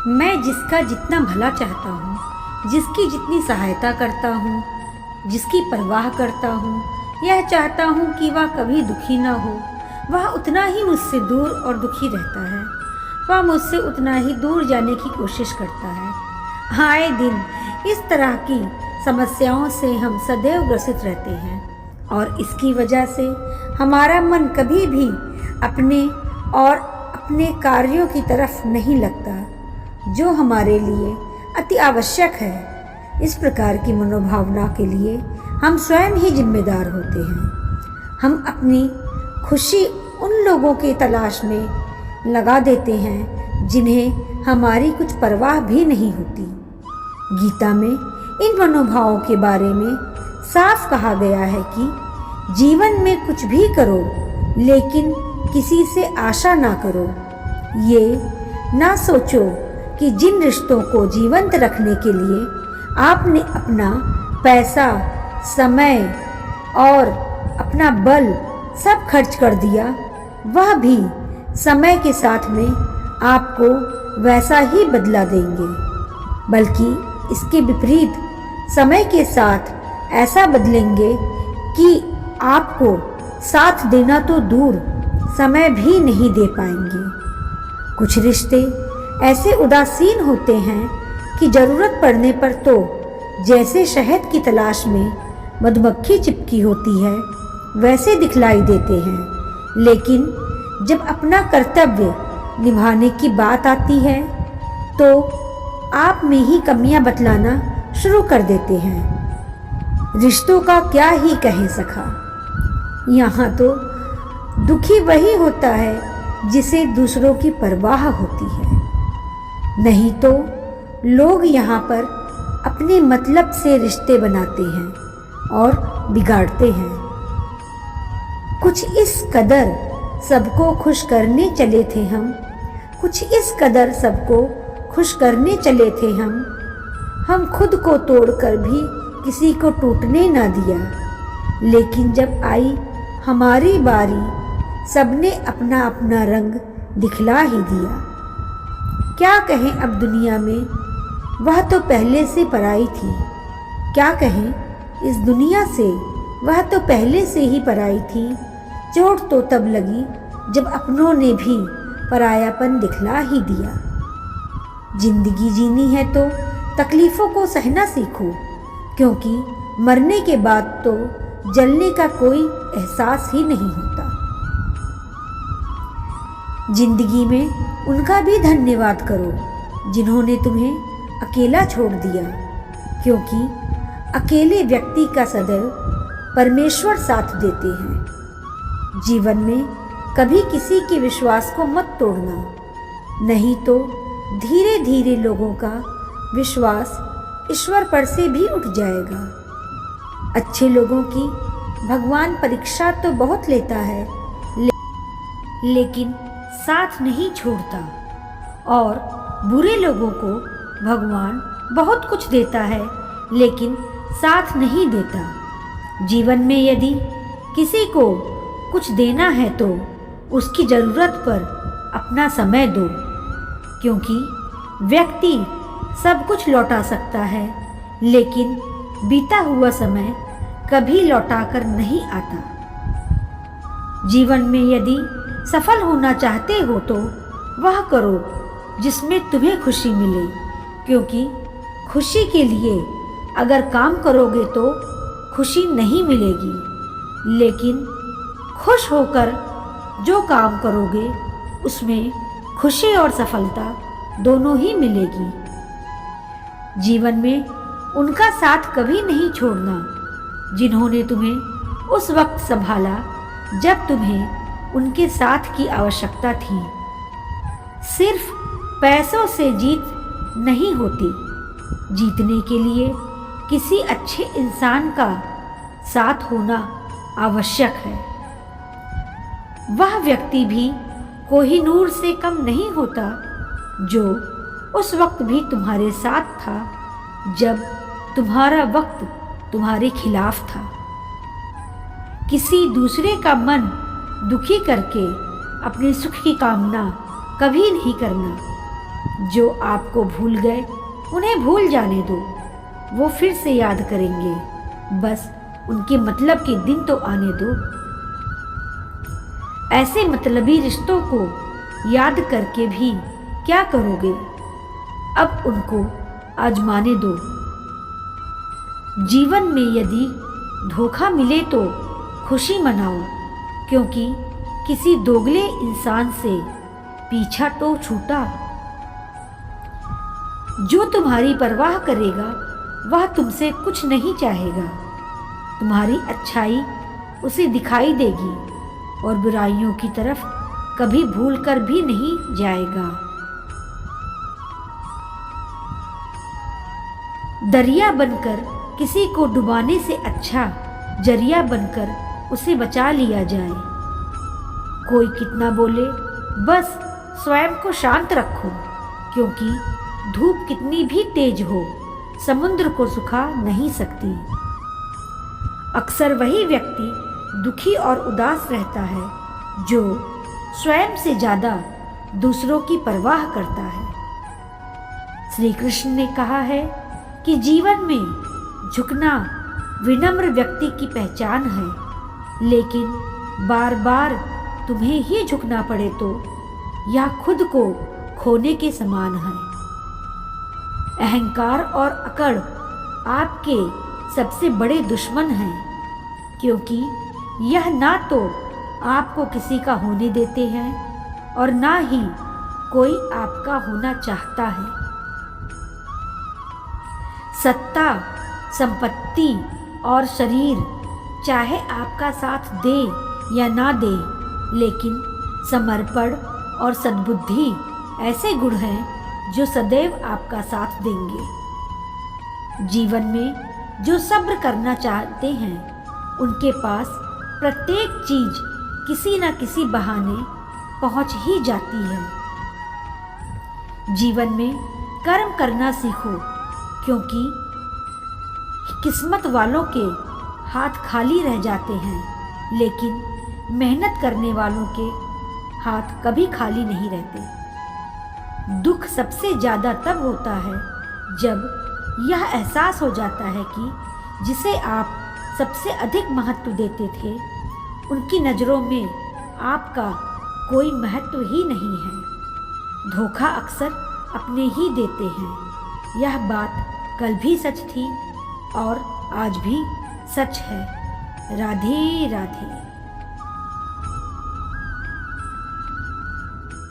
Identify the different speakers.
Speaker 1: मैं जिसका जितना भला चाहता हूँ, जिसकी जितनी सहायता करता हूँ, जिसकी परवाह करता हूँ, यह चाहता हूँ कि वह कभी दुखी ना हो, वह उतना ही मुझसे दूर और दुखी रहता है। वह मुझसे उतना ही दूर जाने की कोशिश करता है। आए दिन इस तरह की समस्याओं से हम सदैव ग्रसित रहते हैं और इसकी वजह से हमारा मन कभी भी अपने कार्यों की तरफ नहीं लगता, जो हमारे लिए अति आवश्यक है। इस प्रकार की मनोभावना के लिए हम स्वयं ही जिम्मेदार होते हैं। हम अपनी खुशी उन लोगों की तलाश में लगा देते हैं जिन्हें हमारी कुछ परवाह भी नहीं होती। गीता में इन मनोभावों के बारे में साफ कहा गया है कि जीवन में कुछ भी करो लेकिन किसी से आशा ना करो। ये ना सोचो कि जिन रिश्तों को जीवंत रखने के लिए आपने अपना पैसा, समय और अपना बल सब खर्च कर दिया, वह भी समय के साथ में आपको वैसा ही बदला देंगे। बल्कि इसके विपरीत समय के साथ ऐसा बदलेंगे कि आपको साथ देना तो दूर, समय भी नहीं दे पाएंगे। कुछ रिश्ते ऐसे उदासीन होते हैं कि ज़रूरत पड़ने पर तो जैसे शहद की तलाश में मधुमक्खी चिपकी होती है वैसे दिखलाई देते हैं, लेकिन जब अपना कर्तव्य निभाने की बात आती है तो आप में ही कमियां बतलाना शुरू कर देते हैं। रिश्तों का क्या ही कहें सखा। यहाँ तो दुखी वही होता है जिसे दूसरों की परवाह होती है। नहीं तो लोग यहाँ पर अपने मतलब से रिश्ते बनाते हैं और बिगाड़ते हैं। कुछ इस कदर सबको खुश करने चले थे हम, कुछ इस कदर सबको खुश करने चले थे हम खुद को तोड़कर भी किसी को टूटने ना दिया। लेकिन जब आई हमारी बारी, सबने अपना अपना रंग दिखला ही दिया। क्या कहें अब दुनिया में, वह तो पहले से पराई थी। क्या कहें इस दुनिया से, वह तो पहले से ही पराई थी। चोट तो तब लगी जब अपनों ने भी परायापन दिखला ही दिया। जिंदगी जीनी है तो तकलीफ़ों को सहना सीखो, क्योंकि मरने के बाद तो जलने का कोई एहसास ही नहीं होता। जिंदगी में उनका भी धन्यवाद करो जिन्होंने तुम्हें अकेला छोड़ दिया, क्योंकि अकेले व्यक्ति का सदैव परमेश्वर साथ देते हैं। जीवन में कभी किसी के विश्वास को मत तोड़ना, नहीं तो धीरे धीरे लोगों का विश्वास ईश्वर पर से भी उठ जाएगा। अच्छे लोगों की भगवान परीक्षा तो बहुत लेता है, लेकिन साथ नहीं छोड़ता, और बुरे लोगों को भगवान बहुत कुछ देता है लेकिन साथ नहीं देता। जीवन में यदि किसी को कुछ देना है तो उसकी ज़रूरत पर अपना समय दो, क्योंकि व्यक्ति सब कुछ लौटा सकता है लेकिन बीता हुआ समय कभी लौटा कर नहीं आता। जीवन में यदि सफल होना चाहते हो तो वह करो जिसमें तुम्हें खुशी मिले, क्योंकि खुशी के लिए अगर काम करोगे तो खुशी नहीं मिलेगी, लेकिन खुश होकर जो काम करोगे उसमें खुशी और सफलता दोनों ही मिलेगी। जीवन में उनका साथ कभी नहीं छोड़ना जिन्होंने तुम्हें उस वक्त संभाला जब तुम्हें उनके साथ की आवश्यकता थी। सिर्फ पैसों से जीत नहीं होती, जीतने के लिए किसी अच्छे इंसान का साथ होना आवश्यक है। वह व्यक्ति भी कोहिनूर से कम नहीं होता जो उस वक्त भी तुम्हारे साथ था जब तुम्हारा वक्त तुम्हारे खिलाफ था। किसी दूसरे का मन दुखी करके अपने सुख की कामना कभी नहीं करना, जो आपको भूल गए उन्हें भूल जाने दो, वो फिर से याद करेंगे, बस उनके मतलब के दिन तो आने दो। ऐसे मतलबी रिश्तों को याद करके भी क्या करोगे, अब उनको आजमाने दो। जीवन में यदि धोखा मिले तो खुशी मनाओ, क्योंकि किसी दोगले इंसान से पीछा तो छूटा। जो तुम्हारी परवाह करेगा वह तुमसे कुछ नहीं चाहेगा। तुम्हारी अच्छाई उसे दिखाई देगी और बुराइयों की तरफ कभी भूल कर भी नहीं जाएगा। दरिया बनकर किसी को डुबाने से अच्छा जरिया बनकर उसे बचा लिया जाए। कोई कितना बोले, बस स्वयं को शांत रखो, क्योंकि धूप कितनी भी तेज हो समुद्र को सुखा नहीं सकती। अक्सर वही व्यक्ति दुखी और उदास रहता है जो स्वयं से ज्यादा दूसरों की परवाह करता है। श्री कृष्ण ने कहा है कि जीवन में झुकना विनम्र व्यक्ति की पहचान है, लेकिन बार बार तुम्हें ही झुकना पड़े तो यह खुद को खोने के समान है। अहंकार और अकड़ आपके सबसे बड़े दुश्मन हैं, क्योंकि यह ना तो आपको किसी का होने देते हैं और ना ही कोई आपका होना चाहता है। सत्ता, संपत्ति और शरीर चाहे आपका साथ दे या ना दे, लेकिन समर्पण और सद्बुद्धि ऐसे गुण हैं जो सदैव आपका साथ देंगे। जीवन में जो सब्र करना चाहते हैं उनके पास प्रत्येक चीज किसी न किसी बहाने पहुंच ही जाती है। जीवन में कर्म करना सीखो, क्योंकि किस्मत वालों के हाथ खाली रह जाते हैं, लेकिन मेहनत करने वालों के हाथ कभी खाली नहीं रहते। दुख सबसे ज्यादा तब होता है जब यह एहसास हो जाता है कि जिसे आप सबसे अधिक महत्व देते थे उनकी नज़रों में आपका कोई महत्व ही नहीं है। धोखा अक्सर अपने ही देते हैं। यह बात कल भी सच थी और आज भी सच है। राधे राधे।